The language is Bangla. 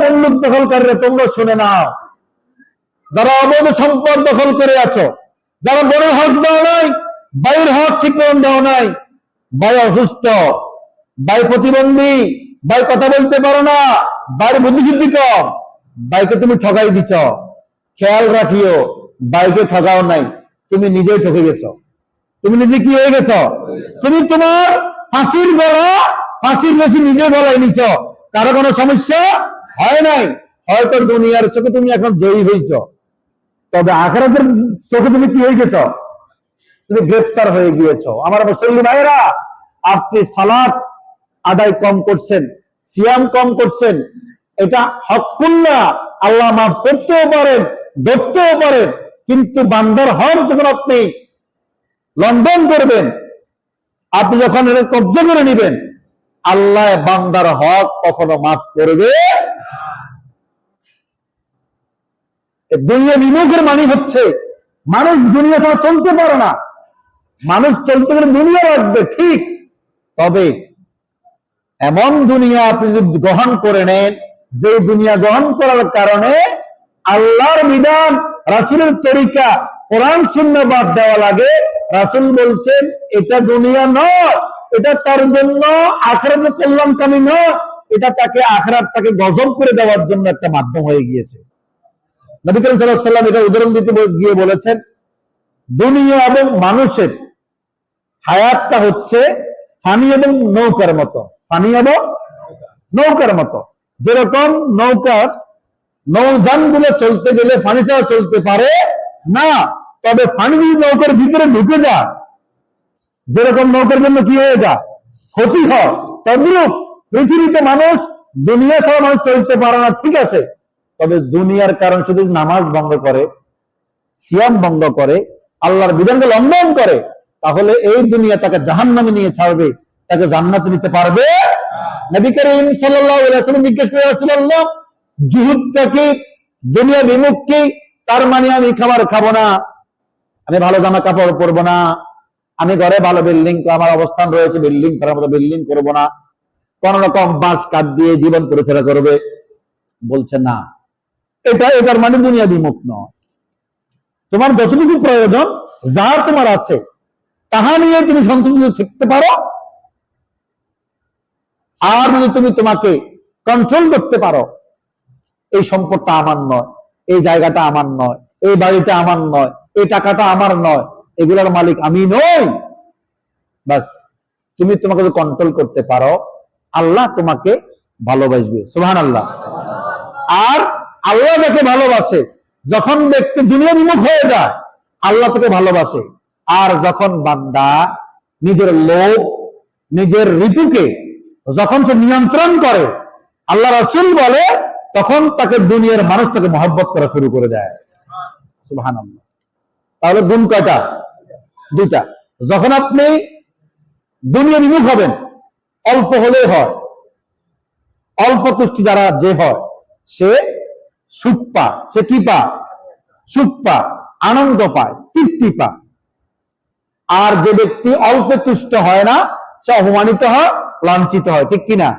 মুল্লুক দখলকারীরা তোমরা শুনে নাও, যারা অবৈধ সম্পদ দখল করে আছো, যারা বড়ের হক দাও নাই, ভাইয়ের হক ঠিক মতন দাও নাই, ভাই অসুস্থ, ভাই প্রতিবন্ধী, ভাই কথা বলতে পারো না, ভাইয়ের বুদ্ধিশুদ্ধি কম, ভাইকে তুমি ঠকাই দিছ, খেয়াল রাখিও ভাইকে ঠকাও নাই, তুমি নিজেই ঠকে গেছো। তুমি নিজে কি হয়ে গেছো? তুমি তোমার ফাঁসির গলা, ফাঁসির বেশি নিজে গলায় নিছ, কারো কোনো সমস্যা হয় নাই। হয়তো দুনিয়ার চোখে তুমি এখন জয়ী হয়েছ, তবে আখিরাতের চোখে তুমি কি হয়ে গেছো? তুমি গ্রেফতার হয়ে গিয়েছো। আমার মুসলিম ভাইয়েরা, আপনি সালাত আদায় কম করছেন, সিয়াম কম করছেন, এটা হকুল্লা, আল্লাহ মাফ করতেও পারেন, ধরতেও পারেন, কিন্তু বান্দার হক যখন আপনি লঙ্ঘন করবেন, আপনি যখন এটা কব্জা করে নেবেন, আল্লাহ বান্দার হক কখনো মাফ করবে। দুনিয়া বিমুখের মানে হচ্ছে মানুষ দুনিয়া ছাড়া চলতে পারে না। মানুষ চলতে গেলে দুনিয়া লাগবে ঠিক, তবে এমন দুনিয়া আপনি যদি গ্রহণ করে নেন, যে দুনিয়া গ্রহণ করার কারণে আল্লাহর বিধান, রাসূলের তরিকা, কোরআন সুন্নাহ বাদ দেওয়া লাগে। রাসূল বলছেন এটা দুনিয়া নয়, এটা তার জন্য আখিরাতের কল্যাণকামী নয়, এটা তাকে আখিরাতটাকে গজব করে দেওয়ার জন্য একটা মাধ্যম হয়ে গিয়েছে। নবী করিম সাল্লাল্লাহু আলাইহি ওয়াসাল্লাম এটা উদাহরণ দিতে গিয়ে বলেছেন, দুনিয়া এবং মানুষের হায়াতটা হচ্ছে পানি এবং নৌকার মতো। পানি এবং নৌকার মতো। যেরকম নৌকার নৌযান গুলো চলতে গেলে পানি ছাড়া চলতে পারে না, তবে পানি যদি নৌকার ভিতরে ঢুকে যায়, যেরকম নৌকার জন্য কি হয়ে যায়, ক্ষতি হয়, তদ্রূপ পৃথিবীতে মানুষ, দুনিয়া ছাড়া মানুষ চলতে পারে না, ঠিক আছে, তবে দুনিয়ার কারণ শুধু নামাজ ভঙ্গ করে, সিয়াম ভঙ্গ করে, আল্লাহর বিধানকে লঙ্ঘন করে, তাহলে এই দুনিয়া তাকে জাহান্নামে নিয়ে ছাড়বে, তাকে জান্নাতে নিতে পারবে। নবী করিম সাল্লাল্লাহু আলাইহি ওয়াসাল্লাম জিজ্ঞেস করে, রাসূলুল্লাহ, জুহুদটা কি, দুনিয়া বিমুখ কি? তার মানে আমি খাবার খাবো না, আমি ভালো জামা কাপড় পরবো না, আমি ঘরে ভালো বিল্ডিং, আমার অবস্থান রয়েছে বিল্ডিং করার মতো বিল্ডিং করবো না, কোন রকম বাঁশ কাঠ দিয়ে জীবন পরিচালনা করবে? বলছে না, এটার মানে দুনিয়া বিমুখ নয়। তোমার যতটুকু প্রয়োজন, যা তোমার আছে, তাহা নিয়ে তুমি সন্তুষ্ট থাকতে পারো, আর যদি তুমি তোমাকে কন্ট্রোল করতে পারো, এই সম্পদটা আমার নয়, এই জায়গাটা আমার নয়, এই বাড়িটা আমার নয়, এই টাকাটা আমার নয়, এগুলোর মালিক আমি নই, বাস তুমি তোমাকে কন্ট্রোল করতে পারো, আল্লাহ তোমাকে ভালোবাসবে। সুবহানাল্লাহ। আর আল্লাহ যাকে ভালোবাসে, যখন ব্যক্তি দুনিয়া বিমুখ হয়ে যায়, আল্লাহ তাকে ভালোবাসে। আর যখন বান্দা নিজের লোভ, নিজের ঋতুকে যখন সে নিয়ন্ত্রণ করে, আল্লাহ রাসূল বলে, তখন তাকে দুনিয়ার মানুষ তাকে মহব্বত করা শুরু করে দেয়। সুবহানাল্লাহ। তাহলে গুণ কয়টা? দুইটা। যখন আপনি দুনিয়া বিমুখ হবেন, অল্প হলে হয়, অল্প তুষ্টি যারা যে হয়, সে সুখ পায়, সে কি পায়? সুখ পায়, আনন্দ পায়, তৃপ্তি পায়। আর যে ব্যক্তি অল্পে তুষ্ট হয় না, সে অপমানিত হয়, লাঞ্ছিত হয়, ঠিক কিনা?